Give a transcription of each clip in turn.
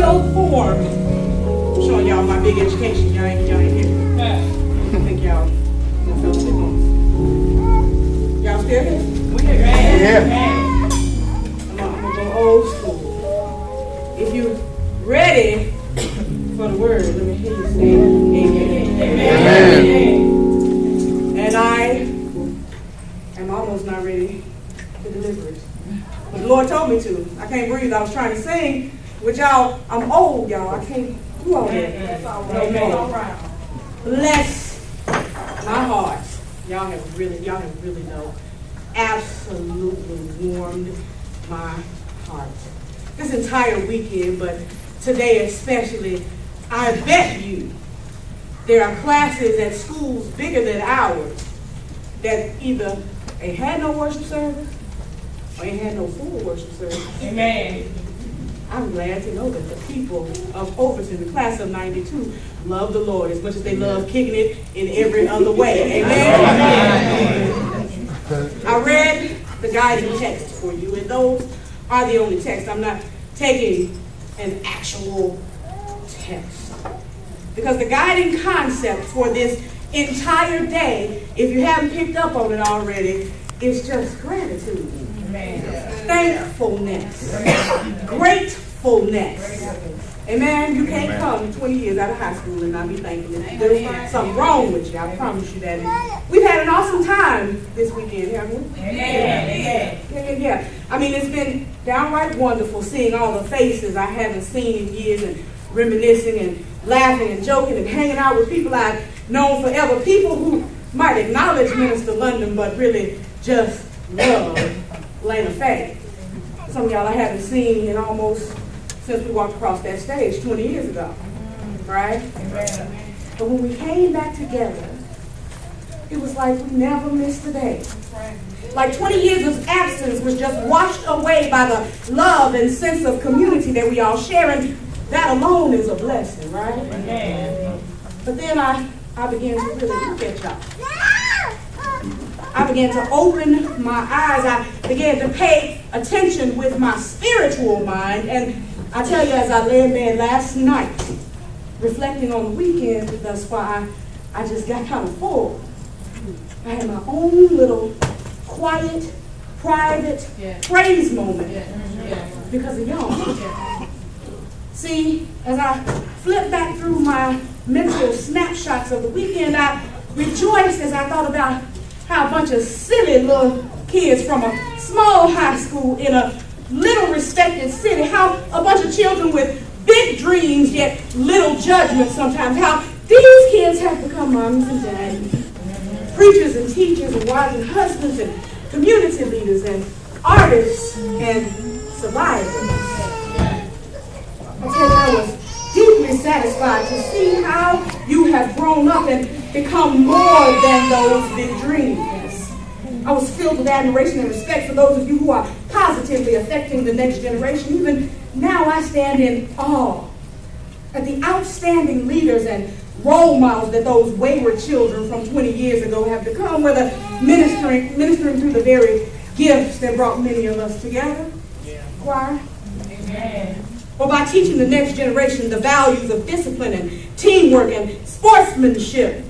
real form. I'm showing y'all my big education. Y'all ain't here. I think y'all fell asleep on us. Y'all still here? Yeah. I'm gonna go old school. If you're ready for the word, let me hear you say amen. Amen. And I am almost not ready to deliver it. But the Lord told me to. I can't breathe. I was trying to sing with y'all. I'm old, y'all. I can't do all that. That's all right. Bless my heart. Y'all have really know, absolutely warmed my heart. This entire weekend, but today especially, I bet you there are classes at schools bigger than ours that either they had no worship service or they had no full worship service. Amen. I'm glad to know that the people of Overton, the class of 92, love the Lord as much as they love kicking it in every other way. Amen? I read the guiding text for you, and those are the only texts. I'm not taking an actual text. Because the guiding concept for this entire day, if you haven't picked up on it already, is just gratitude. Thankfulness. Gratefulness. Amen. You can't come 20 years out of high school and not be thankful. There's something wrong with you. I promise you that. And we've had an awesome time this weekend, haven't we? Yeah. I mean, it's been downright wonderful seeing all the faces I haven't seen in years and reminiscing and laughing and joking and hanging out with people I've known forever. People who might acknowledge Minister London, but really just love Lena Faye. Some of y'all I haven't seen in almost since we walked across that stage 20 years ago, right? But when we came back together, it was like we never missed a day. Like 20 years of absence was just washed away by the love and sense of community that we all share, and that alone is a blessing, right? But then I began to really look at y'all. I began to open my eyes. I began to pay attention with my spiritual mind. And I tell you, as I lay in bed last night, reflecting on the weekend thus far, I just got kind of full. I had my own little quiet, private praise moment because of y'all. See, as I flipped back through my mental snapshots of the weekend, I rejoiced as I thought about how a bunch of silly little kids from a small high school in a little respected city, how a bunch of children with big dreams yet little judgment sometimes, how these kids have become moms and daddies, preachers and teachers and wives and husbands and community leaders and artists and survivors. I tell you, I was deeply satisfied to see how you have grown up and become more than those big dreams. I was filled with admiration and respect for those of you who are positively affecting the next generation. Even now I stand in awe at the outstanding leaders and role models that those wayward children from 20 years ago have become, whether ministering through the very gifts that brought many of us together. Choir. Amen. Or by teaching the next generation the values of discipline and teamwork and sportsmanship.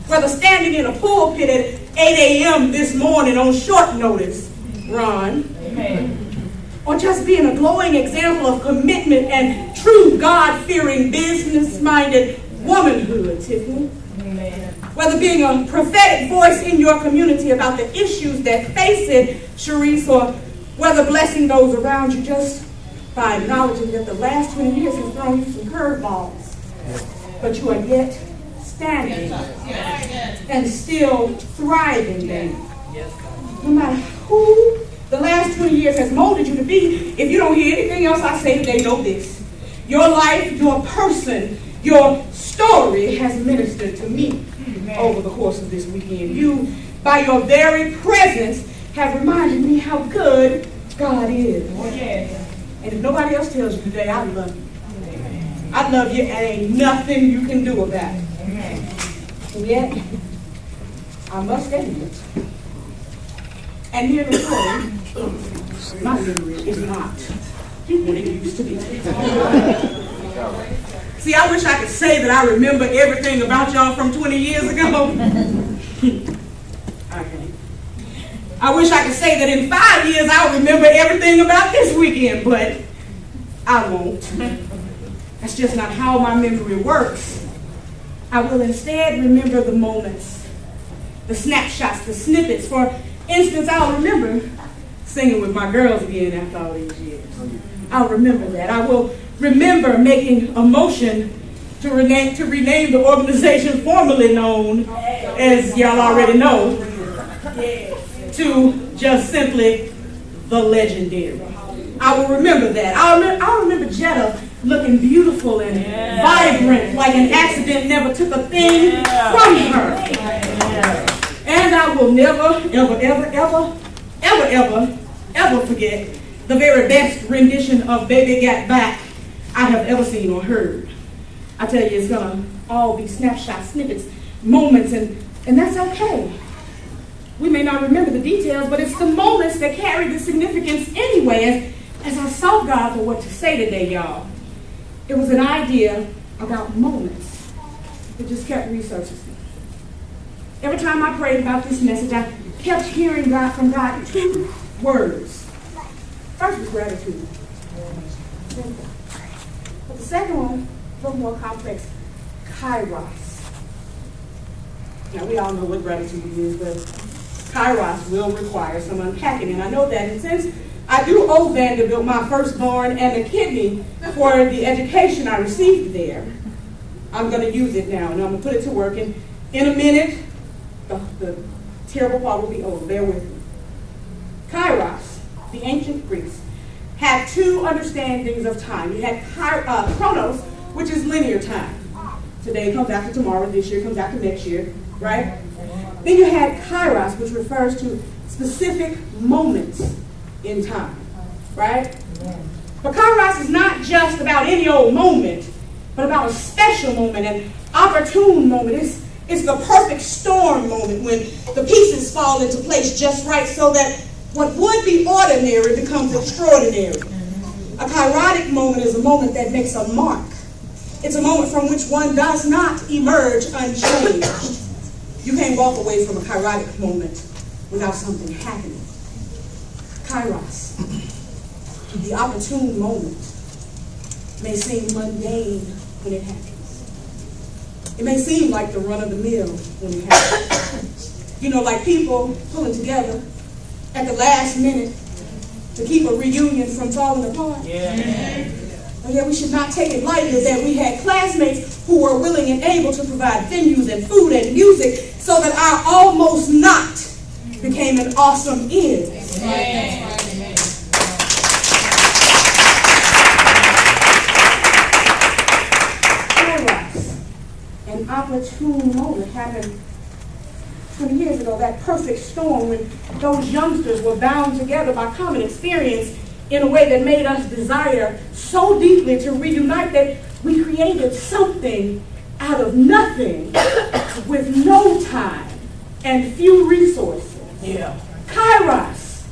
Whether standing in a pulpit at 8 a.m. this morning on short notice, Ron. Amen. Or just being a glowing example of commitment and true God-fearing, business-minded womanhood, Tiffany. Amen. Whether being a prophetic voice in your community about the issues that face it, Sharice, or whether blessing those around you just by acknowledging that the last 20 years has thrown you some curveballs, but you are yet standing and still thriving, baby. No matter who the last 20 years has molded you to be, if you don't hear anything else I say today, know this. Your life, your person, your story has ministered to me over the course of this weekend. You, by your very presence, have reminded me how good God is. And if nobody else tells you today, I love you. I love you, and ain't nothing you can do about it. And yet, I must admit, and here the story, my memory is not when it used to be. See, I wish I could say that I remember everything about y'all from 20 years ago. I can't. I wish I could say that in 5 years I'll remember everything about this weekend, but I won't. That's just not how my memory works. I will instead remember the moments, the snapshots, the snippets. For instance, I'll remember singing with my girls again after all these years. I'll remember that. I will remember making a motion to rename the organization formerly known as, y'all already know, to just simply the legendary. I will remember that. I'll remember Jetta looking beautiful and vibrant, like an accident never took a thing from her. And I will never, ever forget the very best rendition of Baby Got Back I have ever seen or heard. I tell you, it's gonna all be snapshots, snippets, moments, and that's okay. We may not remember the details, but it's the moments that carry the significance anyway. As I sought God for what to say today, y'all, it was an idea about moments that just kept resurfacing. Every time I prayed about this message, I kept hearing from God 2 words. First was gratitude. But the second one, a little more complex, kairos. Now, we all know what gratitude is, but kairos will require some unpacking. And I know that, and since I do owe Vanderbilt my firstborn and a kidney for the education I received there, I'm going to use it now, and I'm going to put it to work. And in a minute, the terrible part will be over. Bear with me. Kairos, the ancient Greeks, had 2 understandings of time. You had chronos, which is linear time. Today comes after tomorrow, this year comes after next year, right? Then you had kairos, which refers to specific moments in time, right? But kairos is not just about any old moment, but about a special moment, an opportune moment. It's the perfect storm moment when the pieces fall into place just right so that what would be ordinary becomes extraordinary. A kairotic moment is a moment that makes a mark. It's a moment from which one does not emerge unchanged. You can't walk away from a kairotic moment without something happening. Kairos, the opportune moment, may seem mundane when it happens. It may seem like the run of the mill when it happens. You know, like people pulling together at the last minute to keep a reunion from falling apart. And yet we should not take it lightly that we had classmates who were willing and able to provide venues and food and music so that our almost not became an awesome is. An opportune moment happened 20 years ago, that perfect storm when those youngsters were bound together by common experience in a way that made us desire so deeply to reunite that we created something out of nothing with no time and few resources. Kairos,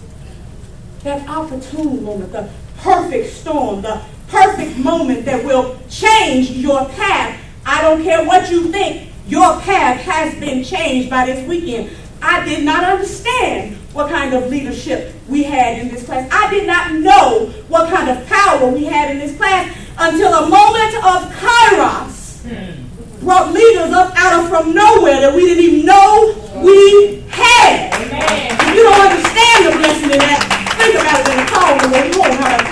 that opportune moment, the perfect storm, the perfect moment that will change your path. I don't care what you think, your path has been changed by this weekend. I did not understand what kind of leadership we had in this class. I did not know what kind of power we had in this class until a moment of kairos brought leaders up out of from nowhere that we didn't even know we had. If you don't understand the blessing in that, think about it in the call the way you want. How about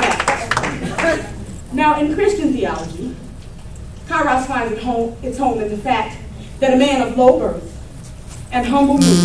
that? Now, in Christian theology, kairos finds its home in the fact that a man of low birth and humble mood